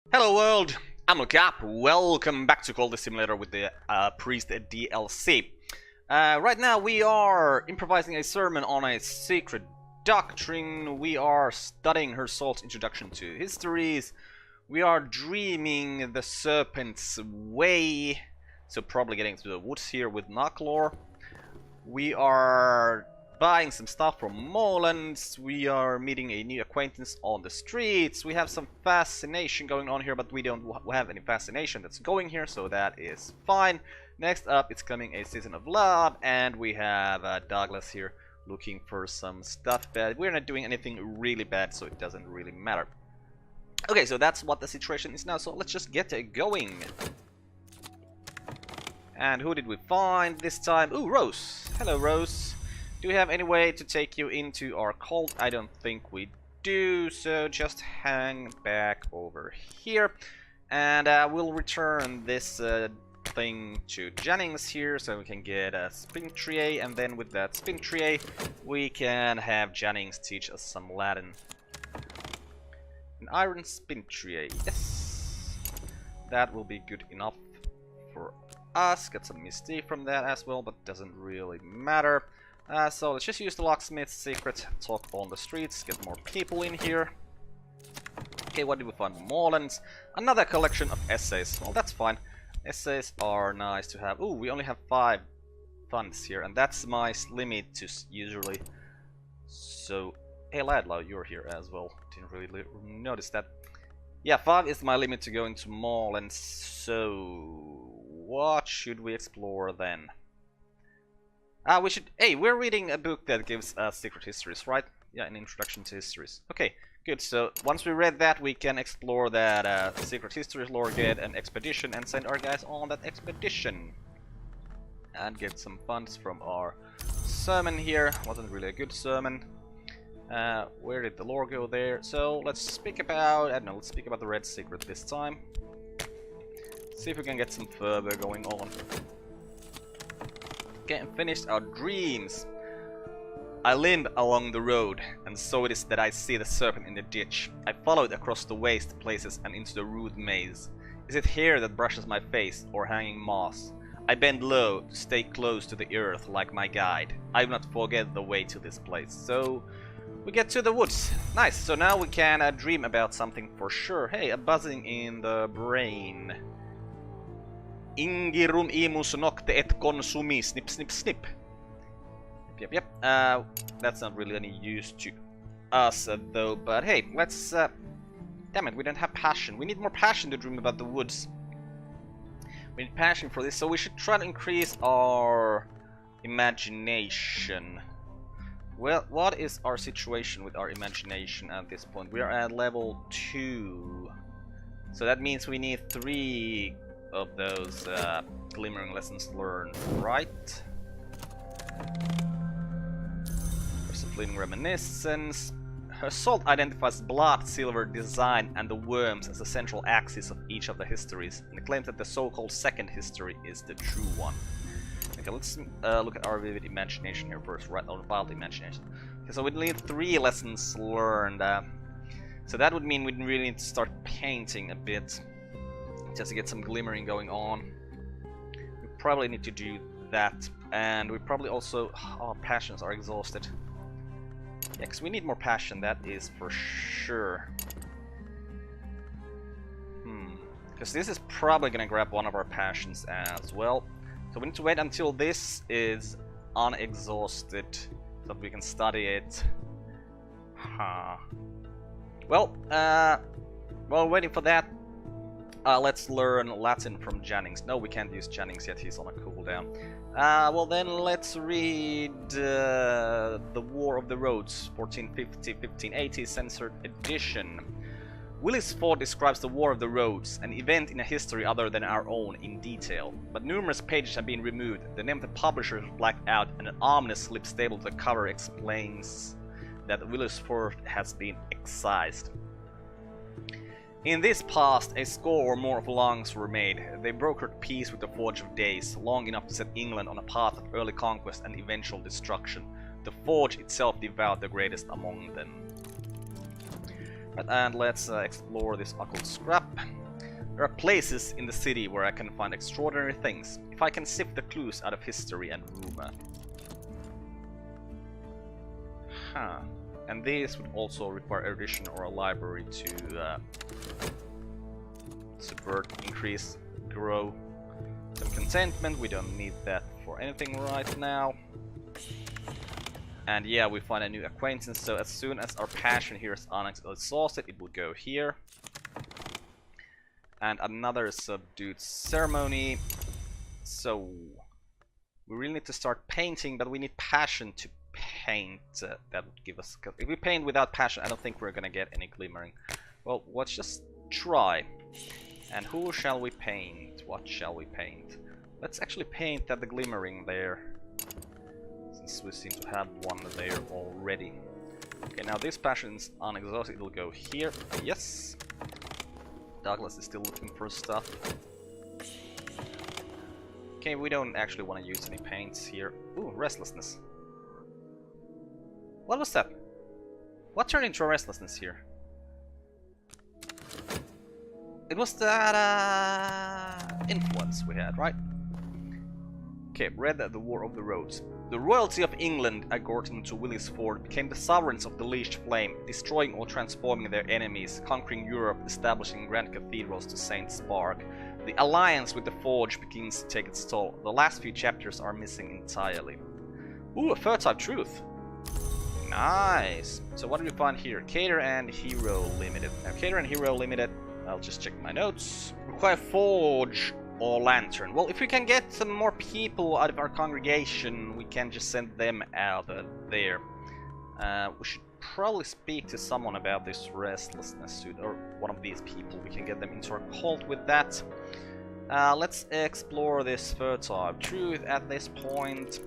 Hello world, I'm Carp. Welcome back to Cultist Simulator with the Priest DLC. Right now we are improvising a sermon on a secret doctrine. We are studying Hersalt's introduction to histories. We are dreaming the serpent's way, so probably getting to the woods here with Knucklor. We are buying some stuff from Morelands. We are meeting a new acquaintance on the streets. We have some fascination going on here, but we don't have any fascination that's going here, so that is fine. Next up, it's coming a Season of Love, and we have Douglas here looking for some stuff, but we're not doing anything really bad, so it doesn't really matter. Okay, so that's what the situation is now, so let's just get going. And who did we find this time? Ooh, Rose. Hello, Rose. Do we have any way to take you into our cult? I don't think we do, so just hang back over here. And we'll return this thing to Jennings here, so we can get a spin tray, and then with that spin tray, we can have Jennings teach us some Latin. An iron spin tray, yes! That will be good enough for us. Get some mystique from that as well, but doesn't really matter. So let's just use the locksmith's secret, talk on the streets, get more people in here. Okay, what did we find? Morelands. Another collection of essays. Well, that's fine. Essays are nice to have. Ooh, we only have 5 funds here, and that's my limit to usually. So, hey Ladlow, you're here as well. Didn't really notice that. Yeah, 5 is my limit to go into Morelands. So, what should we explore then? We should. Hey, we're reading a book that gives us secret histories, right? Yeah, an introduction to histories. Okay, good. So once we read that, we can explore that secret histories lore, get an expedition, and send our guys on that expedition, and get some funds from our sermon here. Wasn't really a good sermon. Where did the lore go there? So let's speak about. I don't know. Let's speak about the red secret this time. See if we can get some further going on. And finished our dreams. I limp along the road, and so it is that I see the serpent in the ditch. I follow it across the waste places and into the rude maze. Is it hair that brushes my face, or hanging moss? I bend low to stay close to the earth like my guide. I will not forget the way to this place. So we get to the woods. Nice. So now we can dream about something for sure. Hey, a buzzing in the brain. Ingirum imus nocte et consumi, snip snip snip. Yep. That's not really any use to us though, but hey, let's damn it, we don't have passion. We need more passion to dream about the woods. We need passion for this, so we should try to increase our imagination. Well, what is our situation with our imagination at this point? We are at level 2. So that means we need 3 of those glimmering lessons learned, right? There's a fleeting reminiscence. Hersalt identifies blood, silver, design, and the worms as the central axis of each of the histories, and claims that the so-called second history is the true one. Okay, let's look at our vivid imagination here first, right? Or wild imagination. Okay, so we need 3 lessons learned. So that would mean we really need to start painting a bit, just to get some glimmering going on. We probably need to do that, and we probably also... our passions are exhausted. Yeah, because we need more passion, that is for sure. Because this is probably gonna grab one of our passions as well. So we need to wait until this is unexhausted, so that we can study it. Well, while waiting for that, let's learn Latin from Jennings. No, we can't use Jennings yet, he's on a cooldown. Well then, let's read The War of the Roads, 1450-1580, censored edition. Willis Ford describes the War of the Roads, an event in a history other than our own, in detail. But numerous pages have been removed, the name of the publisher is blacked out, and an ominous slip stapled to the cover explains that Willis Ford has been excised. In this past, a score or more of lungs were made. They brokered peace with the Forge of Days, long enough to set England on a path of early conquest and eventual destruction. The Forge itself devoured the greatest among them. And let's explore this occult scrap. There are places in the city where I can find extraordinary things, if I can sift the clues out of history and rumor. Huh. And these would also require erudition or a library to subvert, increase, grow some contentment. We don't need that for anything right now. And yeah, we find a new acquaintance, so as soon as our passion here is exhausted, it will go here. And another subdued ceremony. So we really need to start painting, but we need passion to paint. That would give us... If we paint without passion, I don't think we're gonna get any glimmering. Well, let's just try. And who shall we paint? What shall we paint? Let's actually paint the glimmering there, since we seem to have one there already. Okay, now this passion is unexhausted. It will go here. Yes. Douglas is still looking for stuff. Okay, we don't actually want to use any paints here. Ooh, restlessness. What was that? What turned into a restlessness here? It was that influence we had, right? Okay, read the War of the Roads. The royalty of England, according to Willis Ford, became the sovereigns of the leashed flame, destroying or transforming their enemies, conquering Europe, establishing grand cathedrals to Saint Spark. The alliance with the Forge begins to take its toll. The last few chapters are missing entirely. Ooh, a third type truth. Nice. So what do we find here? Cater and Hero Limited. Now, Cater and Hero Limited, I'll just check my notes. Require Forge or Lantern. Well, if we can get some more people out of our congregation, we can just send them out there. We should probably speak to someone about this restlessness suit, or one of these people. We can get them into our cult with that. Let's explore this fertile truth at this point.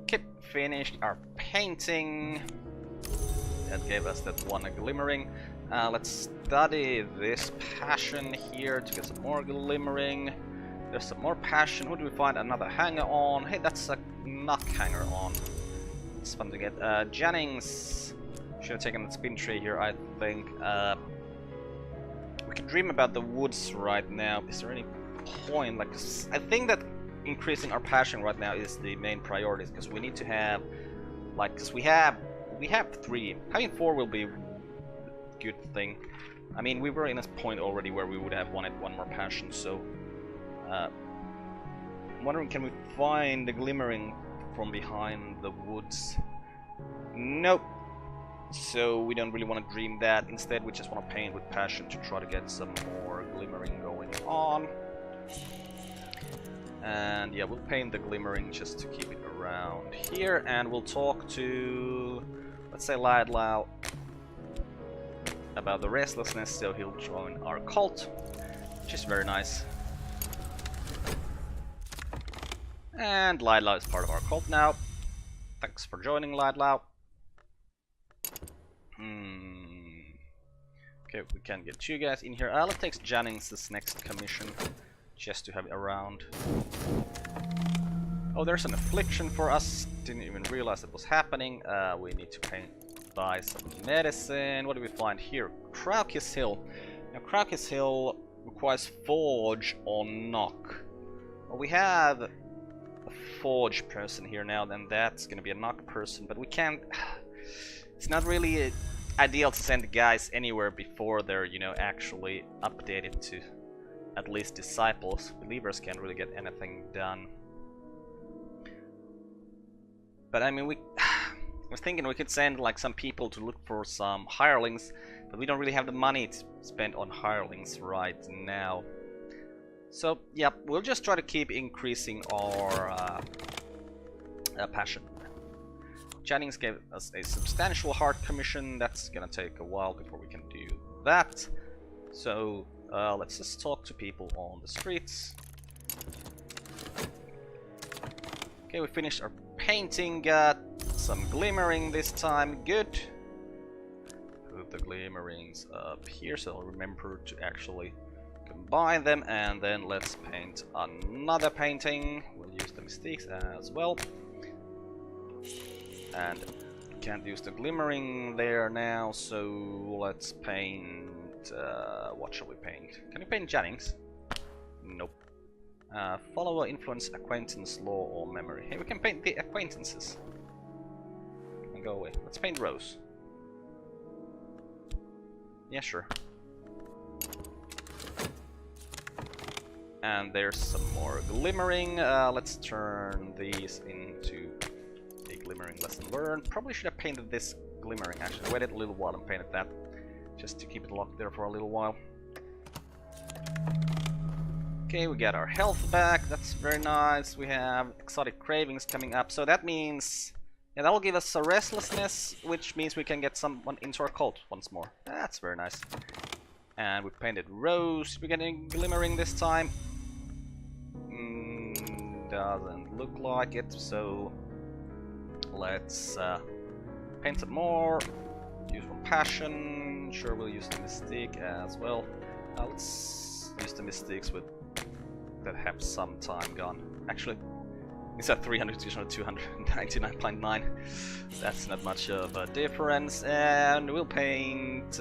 Okay, finished our painting. That gave us that one glimmering. Let's study this passion here to get some more glimmering. There's some more passion. Who do we find? Another hanger on. Hey, that's a knock hanger on. It's fun to get. Jennings should have taken the spin tree here, I think. We can dream about the woods right now. Is there any point? Like, I think that increasing our passion right now is the main priority, because we need to have, like, because we have 3. Having 4 will be a good thing. I mean, we were in a point already where we would have wanted one more passion, so I'm wondering, can we find the glimmering from behind the woods? Nope. So we don't really want to dream that. Instead, we just want to paint with passion to try to get some more glimmering going on. And yeah, we'll paint the glimmering just to keep it around here, and we'll talk to, let's say, Ladlau about the restlessness, so he'll join our cult, which is very nice. And Ladlau is part of our cult now. Thanks for joining, Ladlau. Okay, we can get you guys in here. Let's take Jennings' next commission, just to have it around. Oh, there's an affliction for us. Didn't even realize it was happening. We need to buy some medicine. What do we find here? Crowkiss Hill. Now, Crowkiss Hill requires Forge or Knock. Well, we have a Forge person here now, then that's gonna be a Knock person, but we can't... It's not really ideal to send the guys anywhere before they're, you know, actually updated to at least disciples. Believers can't really get anything done. But I mean, I was thinking we could send like some people to look for some hirelings, but we don't really have the money to spend on hirelings right now. So yeah, we'll just try to keep increasing our passion. Jennings gave us a substantial heart commission. That's gonna take a while before we can do that. So let's just talk to people on the streets. Okay, we finished our painting, got some glimmering this time, good. Put the glimmerings up here so I'll remember to actually combine them, and then let's paint another painting. We'll use the mystiques as well. And Can't use the glimmering there now, so let's paint... what shall we paint? Can you paint Jennings? Nope. Follower, influence, acquaintance, law, or memory. Hey, we can paint the acquaintances. And go away. Let's paint Rose. Yeah, sure. And there's some more glimmering. Let's turn these into a glimmering lesson learned. Probably should have painted this glimmering, actually. Waited a little while and painted that. Just to keep it locked there for a little while. Okay, we got our health back. That's very nice. We have exotic cravings coming up. So that means... yeah, that will give us a restlessness, which means we can get someone into our cult once more. That's very nice. And we painted Rose. We're getting glimmering this time. Doesn't look like it, so let's paint some more. Use Compassion. Sure, we'll use the Mystique as well. Let's use the Mystiques with that have some time gone. Actually, it's at 300 to 299.9. That's not much of a difference. And we'll paint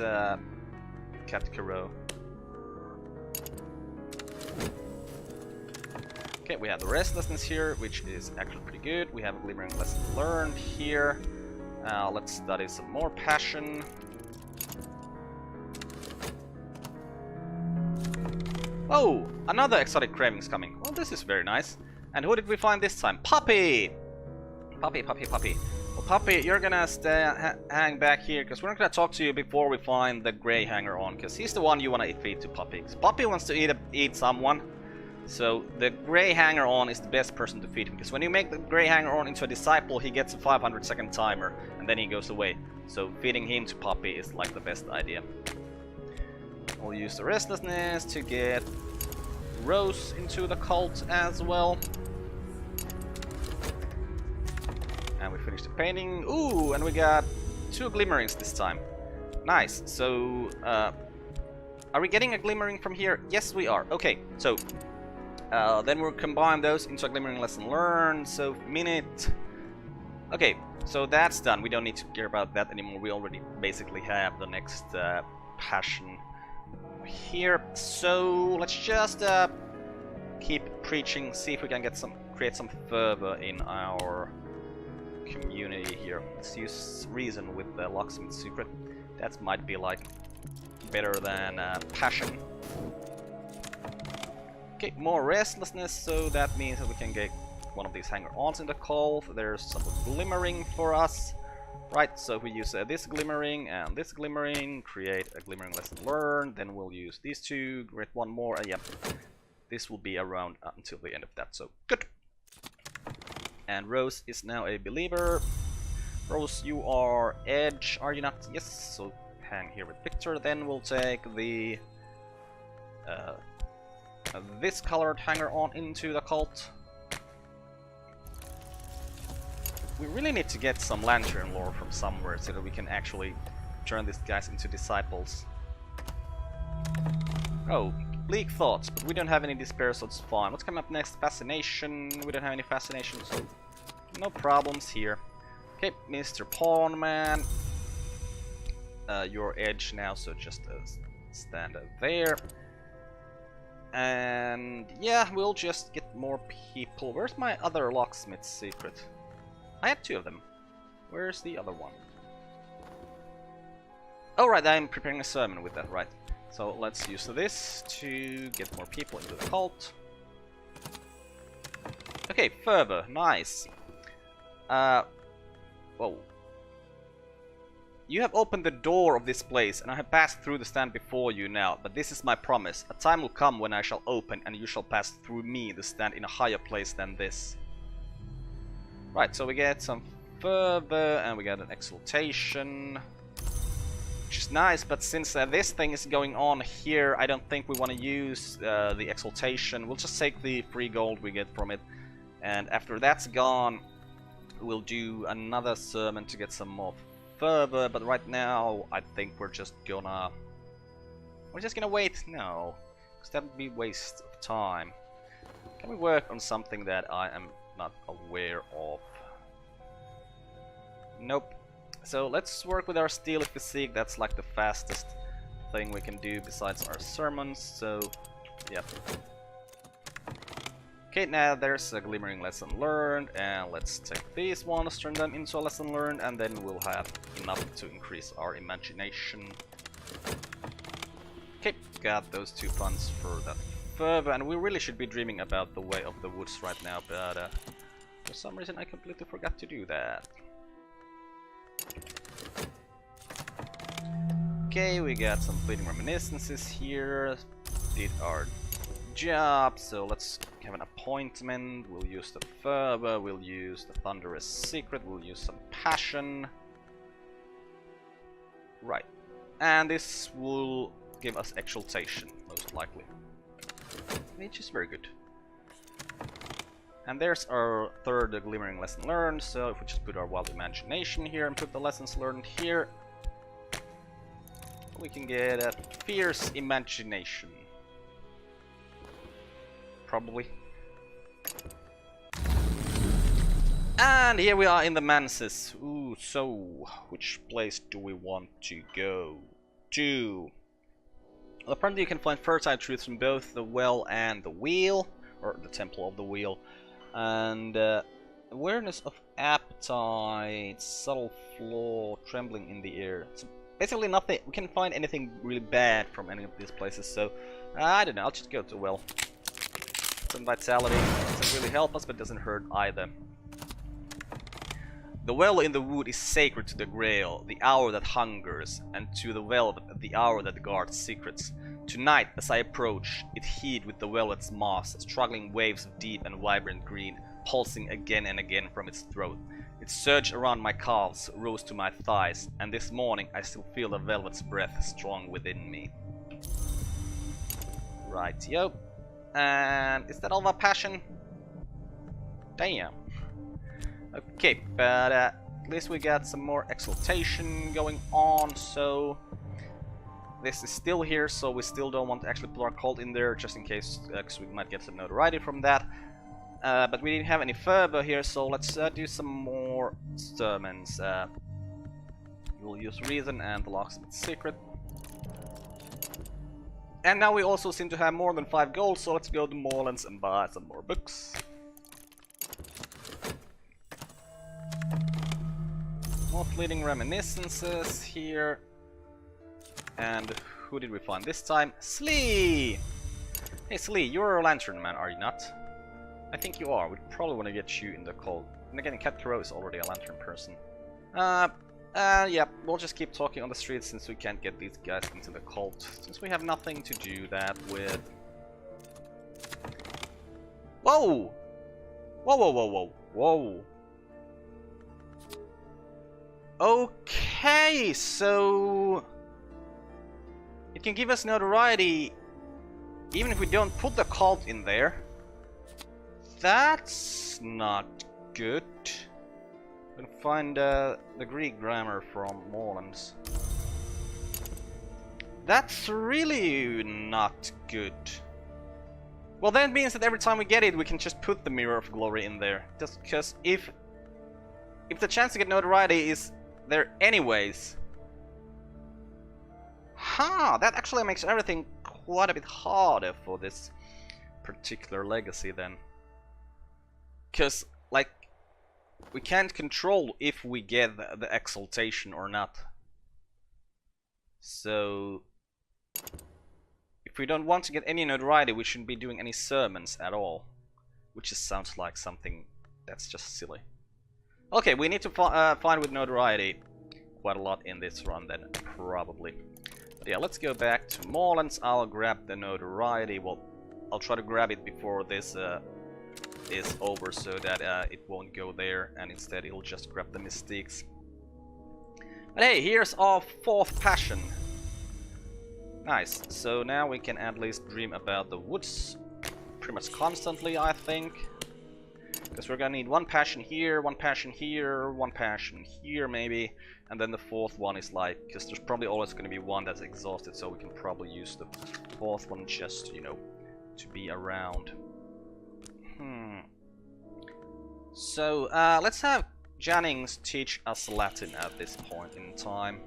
Cat Kuro. Okay, we have the restlessness here, which is actually pretty good. We have a glimmering lesson learned here. Let's study some more passion. Oh, another exotic cravings coming. Well, this is very nice. And who did we find this time? Puppy! Puppy. Well, Puppy, you're gonna hang back here, because we're not gonna talk to you before we find the Grey Hanger-On, because he's the one you wanna feed to Puppy. Puppy wants to eat someone. So the Grey Hanger-On is the best person to feed him, because when you make the Grey Hanger-On into a disciple, he gets a 500-second timer, and then he goes away. So feeding him to Puppy is like the best idea. We'll use the restlessness to get Rose into the cult as well. And we finished the painting. Ooh, and we got 2 glimmerings this time. Nice. So, are we getting a glimmering from here? Yes, we are. Okay, so then we'll combine those into a glimmering lesson learned. So, minute. Okay, so that's done. We don't need to care about that anymore. We already basically have the next passion here. So let's just keep preaching, see if we can get create some fervor in our community here. Let's use reason with the locksmith secret. That might be like better than passion. Okay, more restlessness, so that means that we can get one of these hanger-ons in the call. There's some glimmering for us. Right, so if we use this glimmering and this glimmering, create a glimmering lesson learned, then we'll use these 2, create one more, and yeah, this will be around until the end of that, so good. And Rose is now a believer. Rose, you are edge, are you not? Yes, so hang here with Victor. Then we'll take the this colored hanger-on into the cult. We really need to get some lantern lore from somewhere so that we can actually turn these guys into disciples. Oh, bleak thoughts, but we don't have any despair, so it's fine. What's coming up next? Fascination. We don't have any fascination, so no problems here. Okay, Mr. Pawnman. Your edge now, so just stand there. And yeah, we'll just get more people. Where's my other locksmith secret? I had 2 of them. Where's the other one? Oh right, I'm preparing a sermon with that, right. So let's use this to get more people into the cult. Okay, fervor, nice. Whoa. You have opened the door of this place, and I have passed through the stand before you now, but this is my promise. A time will come when I shall open, and you shall pass through me, the stand, in a higher place than this. Right, so we get some fervor, and we get an exaltation, which is nice, but since this thing is going on here, I don't think we want to use the exaltation. We'll just take the free gold we get from it, and after that's gone, we'll do another sermon to get some more fervor, but right now, I think we're just gonna wait. No, because that would be waste of time. Can we work on something that I am not aware of? Nope. So let's work with our steel physique. That's like the fastest thing we can do besides our sermons. So, yep. Okay, now there's a glimmering lesson learned, and let's take these ones, turn them into a lesson learned, and then we'll have enough to increase our imagination. Okay, got those 2 funds for that further, and we really should be dreaming about the way of the woods right now, but for some reason I completely forgot to do that. Okay, we got some fleeting reminiscences here, did our job, so let's have an appointment. We'll use the fervor, we'll use the thunderous secret, we'll use some passion. Right, and this will give us exaltation, most likely, which is very good. And there's our 3rd glimmering lesson learned, so if we just put our wild imagination here and put the lessons learned here, we can get a fierce imagination. Probably. And here we are in the Mansus. Ooh, so which place do we want to go to? Well, apparently you can find fertile truths from both the well and the wheel, or the temple of the wheel. And awareness of appetite, subtle flaw, trembling in the air. So basically nothing, we can't find anything really bad from any of these places, so I don't know, I'll just go to the well. Some vitality doesn't really help us, but doesn't hurt either. The well in the wood is sacred to the Grail, the hour that hungers, and to the velvet, the hour that guards secrets. Tonight, as I approach, it heaved with the velvet's mass, struggling waves of deep and vibrant green, pulsing again and again from its throat. It surged around my calves, rose to my thighs, and this morning I still feel the velvet's breath strong within me. Right, yo. And is that all my passion? Damn. Okay, but at least we got some more exaltation going on, so this is still here, so we still don't want to actually put our cult in there, just in case, because we might get some notoriety from that. But we didn't have any fervor here, so let's do some more sermons. We'll use reason and the locksmith's secret. And now we also seem to have more than 5 gold, so let's go to Morelands and buy some more books. More fleeting reminiscences here. And who did we find this time? Slee! Hey Slee, you're a lantern man, are you not? I think you are. We'd probably want to get you in the cult. And again, Cat Crow is already a lantern person. Yeah, we'll just keep talking on the streets since we can't get these guys into the cult. Since we have nothing to do that with. Whoa! Whoa, whoa, whoa, whoa, whoa. Okay, so it can give us notoriety even if we don't put the cult in there. That's not good. I'm gonna find the Greek grammar from Morelands. That's really not good. Well, that means that every time we get it, we can just put the Mirror of Glory in there. Just because if the chance to get notoriety is there anyways. Huh, that actually makes everything quite a bit harder for this particular legacy then. Because, like, we can't control if we get the exaltation or not. So, if we don't want to get any notoriety, we shouldn't be doing any sermons at all. Which just sounds like something that's just silly. Okay, we need to find with notoriety quite a lot in this run then, probably. But yeah, let's go back to Morelands. I'll grab the notoriety. Well, I'll try to grab it before this is over so that it won't go there, and instead it'll just grab the mystiques. But hey, here's our 4th passion. Nice, so now we can at least dream about the woods pretty much constantly, I think. Because we're gonna need 1 passion here, 1 passion here, 1 passion here maybe. And then the 4th one is like, because there's probably always gonna be one that's exhausted, so we can probably use the 4th one just, you know, to be around. So, let's have Jennings teach us Latin at this point in time?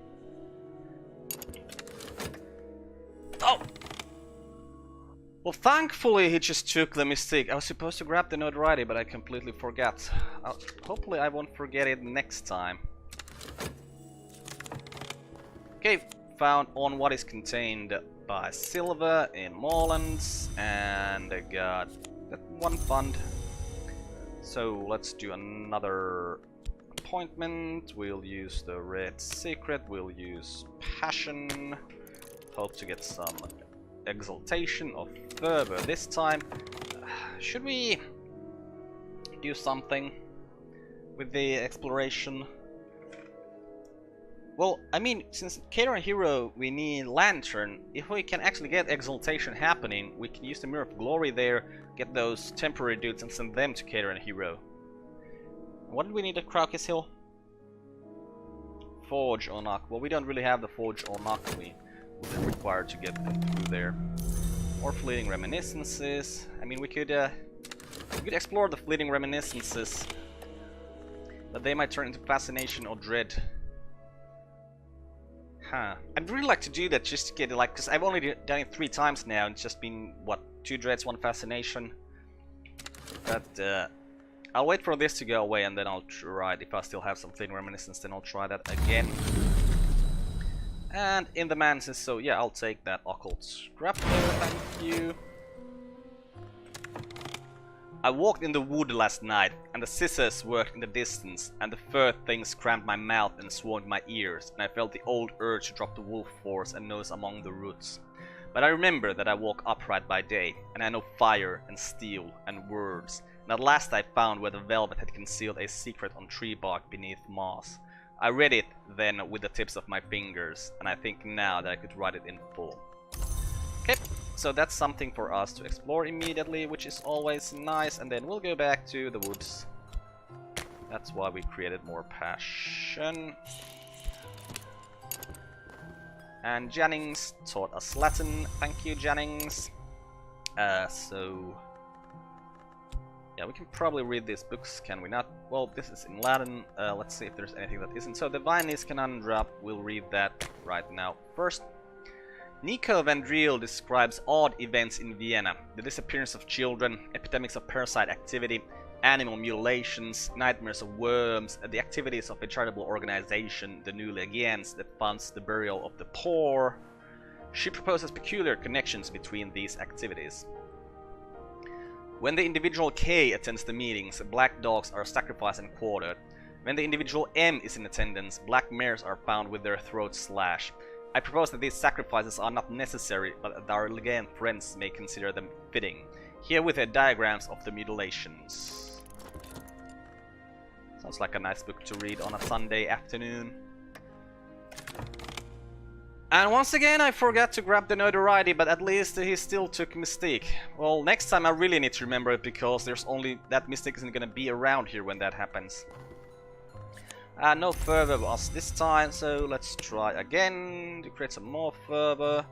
Oh! Well, thankfully he just took the mistake. I was supposed to grab the notoriety, but I completely forgot. Hopefully I won't forget it next time. Okay, found on what is contained by silver in Moorlands, and I got that one fund. So let's do another appointment. We'll use the red secret, we'll use passion. Hope to get some exaltation or fervor this time. Should we do something with the exploration? Well, I mean, since Cater and Hero we need Lantern, if we can actually get exaltation happening, we can use the Mirror of Glory there, get those temporary dudes and send them to Cater and Hero. What did we need at Crowkiss Hill? Forge or knock. Well, we don't really have the Forge or knock we would require to get them through there. Or fleeting reminiscences. I mean, we could explore the fleeting reminiscences, but they might turn into fascination or dread. Huh. I'd really like to do that just to get it, like, because I've only done it 3 times now, and it's just been, what, 2 dreads, 1 fascination. But I'll wait for this to go away, and then I'll try it. If I still have some fleeting reminiscence, then I'll try that again. And in the Mansus, so yeah, I'll take that occult scrap there, thank you. I walked in the wood last night, and the scissors worked in the distance, and the fur things crammed my mouth and swarmed my ears, and I felt the old urge to drop the wolf force and nose among the roots. But I remember that I walk upright by day, and I know fire and steel and words, and at last I found where the velvet had concealed a secret on tree bark beneath moss. I read it then with the tips of my fingers, and I think now that I could write it in full. Okay, so that's something for us to explore immediately, which is always nice, and then we'll go back to the woods. That's why we created more passion. And Jennings taught us Latin. Thank you, Jennings. So yeah, we can probably read these books, can we not? Well, this is in Latin. Let's see if there's anything that isn't. So, the Viennese conundrum, we'll read that right now. First, Nico van Driel describes odd events in Vienna. The disappearance of children, epidemics of parasite activity, animal mutilations, nightmares of worms, the activities of a charitable organization, the New Legians, that funds the burial of the poor. She proposes peculiar connections between these activities. When the individual K attends the meetings, black dogs are sacrificed and quartered. When the individual M is in attendance, black mares are found with their throats slashed. I propose that these sacrifices are not necessary, but that our Legian friends may consider them fitting. Here with the diagrams of the mutilations. Sounds like a nice book to read on a Sunday afternoon. And once again I forgot to grab the notoriety, but at least he still took Mystique. Well, next time I really need to remember it, because there's only... that Mystique isn't gonna be around here when that happens. No fervor was this time, so let's try again to create some more fervor.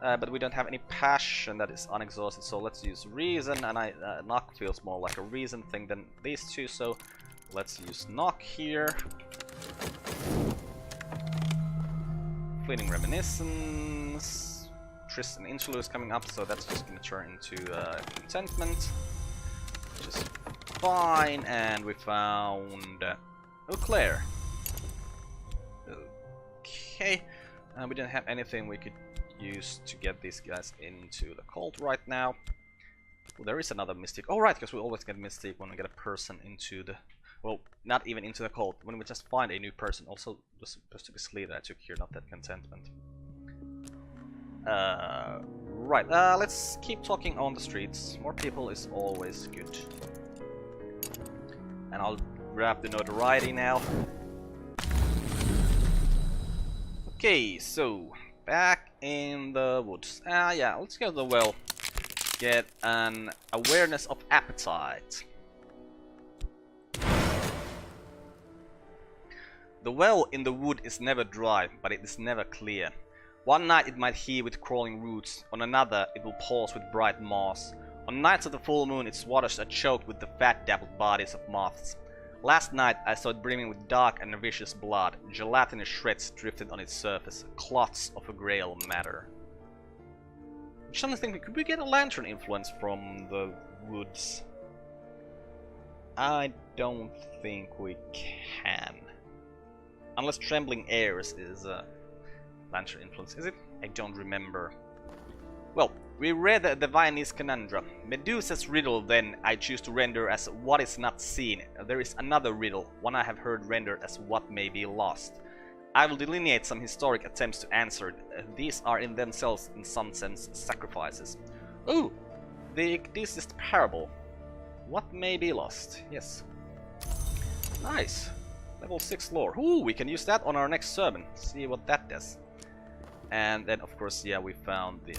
But we don't have any passion that is unexhausted, so let's use reason, and knock feels more like a reason thing than these two, so let's use knock here. Fleeting reminiscence. Tristan Interlude is coming up, so that's just gonna turn into contentment, which is fine. And we found Eau Claire. Okay, we don't have anything we could use to get these guys into the cult right now. Well, there is another Mystique. Oh right, because we always get Mystique when we get a person into the... well, not even into the cult, when we just find a new person. Also, was supposed to be Sleep that I took here, not that contentment. Right, let's keep talking on the streets. More people is always good. And I'll grab the notoriety now. Okay, so back in the woods. Yeah, let's go to the well. Get an awareness of appetite. The well in the wood is never dry, but it is never clear. One night it might heave with crawling roots, on another it will pause with bright moss. On nights of the full moon its waters are choked with the fat dappled bodies of moths. Last night I saw it brimming with dark and vicious blood. Gelatinous shreds drifted on its surface, clots of a grail matter. I'm trying to think, could we get a lantern influence from the woods? I don't think we can. Unless Trembling Airs is a lantern influence, is it? I don't remember. Well, we read the Viennese conundrum. Medusa's riddle then I choose to render as what is not seen. There is another riddle, one I have heard rendered as what may be lost. I will delineate some historic attempts to answer it. These are in themselves, in some sense, sacrifices. Ooh! This is the parable. What may be lost? Yes. Nice! Level 6 lore. Ooh, we can use that on our next sermon. See what that does. And then, of course, yeah, we found the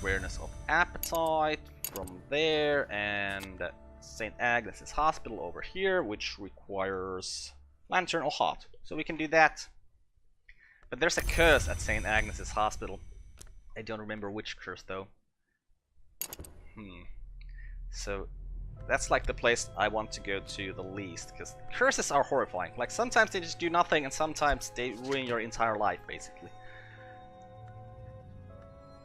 awareness of appetite from there, and St. Agnes' hospital over here, which requires lantern or hot. So we can do that. But there's a curse at St. Agnes' hospital. I don't remember which curse though. So that's like the place I want to go to the least, because curses are horrifying. Like sometimes they just do nothing and sometimes they ruin your entire life basically.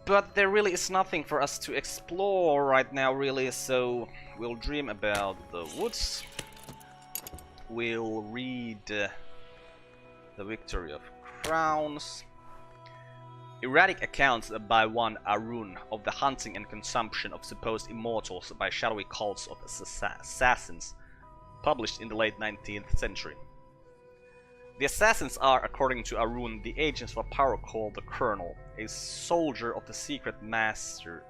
But there really is nothing for us to explore right now really, so we'll dream about the woods. We'll read the Victory of Crowns. Erratic accounts by one Arun of the hunting and consumption of supposed immortals by shadowy cults of assassins, published in the late 19th century. The assassins are, according to Arun, the agents of a power called the Colonel, a soldier of the secret master.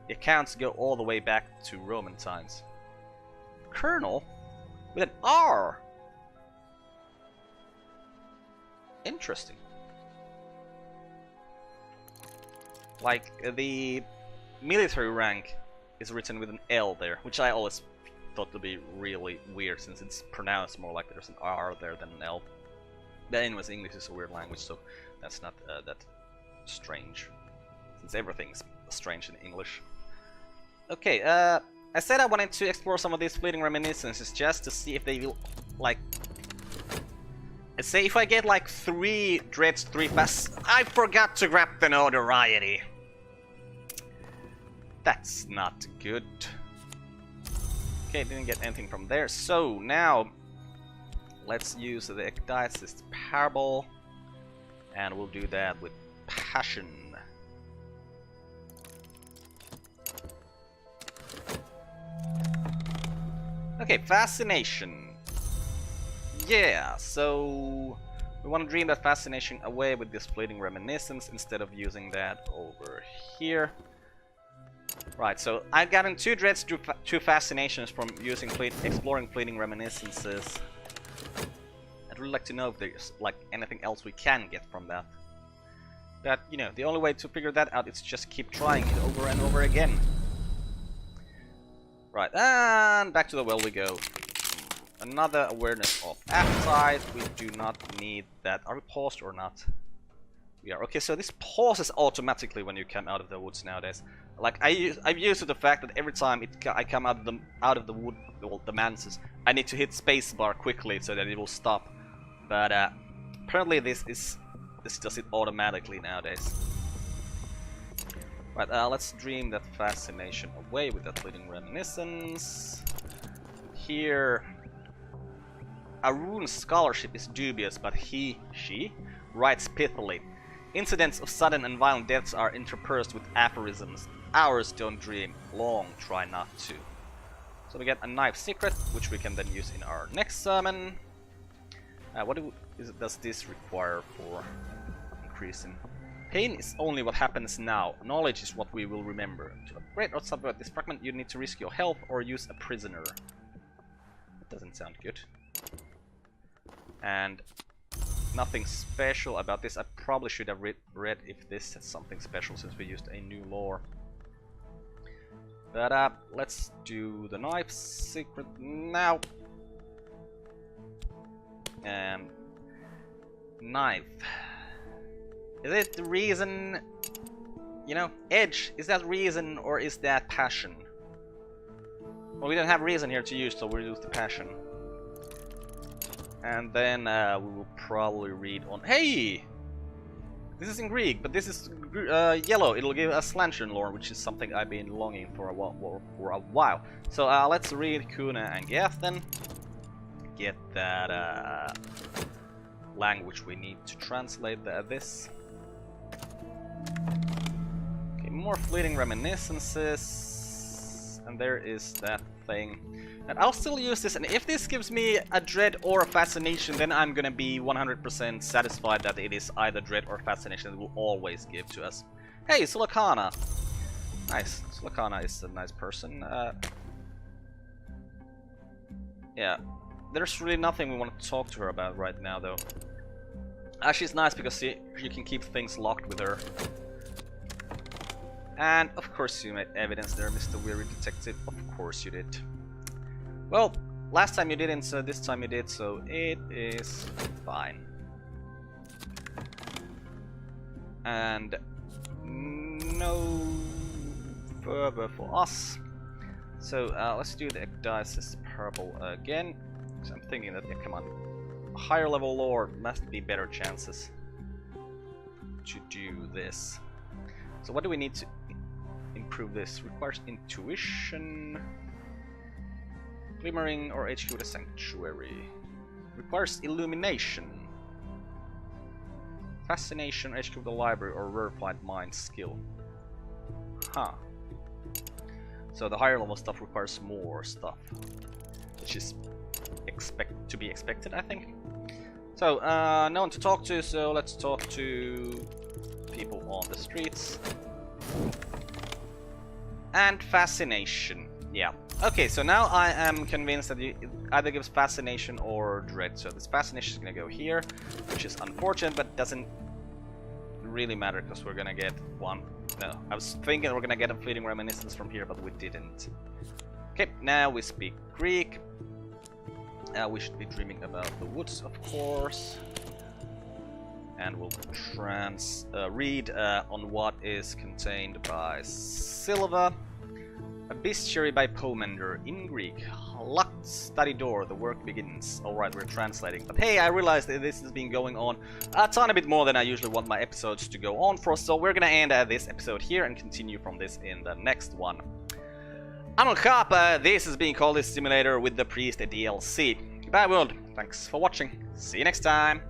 The accounts go all the way back to Roman times. Colonel? With an R! Interesting. Like, the military rank is written with an L there, which I always thought to be really weird, since it's pronounced more like there's an R there than an L. But anyways, English is a weird language, so that's not that strange, since everything's strange in English. Okay, I said I wanted to explore some of these fleeting reminiscences just to see if they will, like... Say if I get like 3 dreads, 3 fast... I forgot to grab the notoriety! That's not good. Okay, didn't get anything from there, so now... Let's use the Ecdysis Parable, and we'll do that with Passion. Okay, Fascination. Yeah, so we want to dream that fascination away with this fleeting reminiscence instead of using that over here. Right, so I've gotten 2 dreads, 2 fascinations from using exploring fleeting reminiscences. I'd really like to know if there's like anything else we can get from that. But, you know, the only way to figure that out is just keep trying it over and over again. Right, and back to the well we go. Another awareness of appetite. We do not need that. Are we paused or not? We are. Okay, so this pauses automatically when you come out of the woods nowadays. Like I'm used to the fact that every time I come out of the wood, well, the Mansus, I need to hit spacebar quickly so that it will stop. But apparently this does it automatically nowadays. Right, let's dream that fascination away with that fleeting reminiscence. Here, Arun's scholarship is dubious, but she writes pithily. Incidents of sudden and violent deaths are interspersed with aphorisms. Ours don't dream, long try not to. So we get a knife secret, which we can then use in our next sermon. What does this require for increasing? Pain is only what happens now. Knowledge is what we will remember. To upgrade or subvert this fragment, you need to risk your health or use a prisoner. That doesn't sound good. And nothing special about this. I probably should have read if this has something special since we used a new lore. But let's do the knife secret now. Knife. Is it the reason, you know, edge? Is that reason or is that passion? Well, we don't have reason here to use, so we'll use the passion. And then we will probably read on... Hey! This is in Greek, but this is yellow. It'll give us lantern lore, which is something I've been longing for a while. So let's read Kuna and Geth then. Get that language we need to translate this. Okay, more fleeting reminiscences. And there is that thing. And I'll still use this, and if this gives me a dread or a fascination, then I'm gonna be 100% satisfied that it is either dread or fascination. It will always give to us. Hey, Sulakana! Nice. Sulakana is a nice person. Yeah. There's really nothing we want to talk to her about right now, though. She's nice because you can keep things locked with her. And, of course, you made evidence there, Mr. Weary Detective. Of course you did. Well, last time you didn't, so this time you did, so it is fine. And no further for us. So let's do the Ecdysis Purple again. So I'm thinking that, yeah, come on, higher level lore must be better chances to do this. So what do we need to improve this? Requires intuition. Glimmering or HQ the Sanctuary. Requires illumination. Fascination, HQ the Library, or Rarefied Mind skill. Huh. So the higher level stuff requires more stuff, which is to be expected, I think. So no one to talk to, so let's talk to people on the streets. And fascination. Yeah. Okay, so now I am convinced that it either gives fascination or dread. So this fascination is gonna go here, which is unfortunate, but doesn't really matter because we're gonna get one. No, I was thinking we're gonna get a fleeting reminiscence from here, but we didn't. Okay, now we speak Greek. We should be dreaming about the woods, of course. And we'll read on what is contained by Silva. A bestiary by Pomander in Greek. Locked study door, the work begins. Alright, we're translating. But hey, I realized that this has been going on a tiny bit more than I usually want my episodes to go on for, so we're gonna end this episode here and continue from this in the next one. I'm on Carp, this is being Cultist Simulator with the Priest DLC. Goodbye world, thanks for watching, see you next time.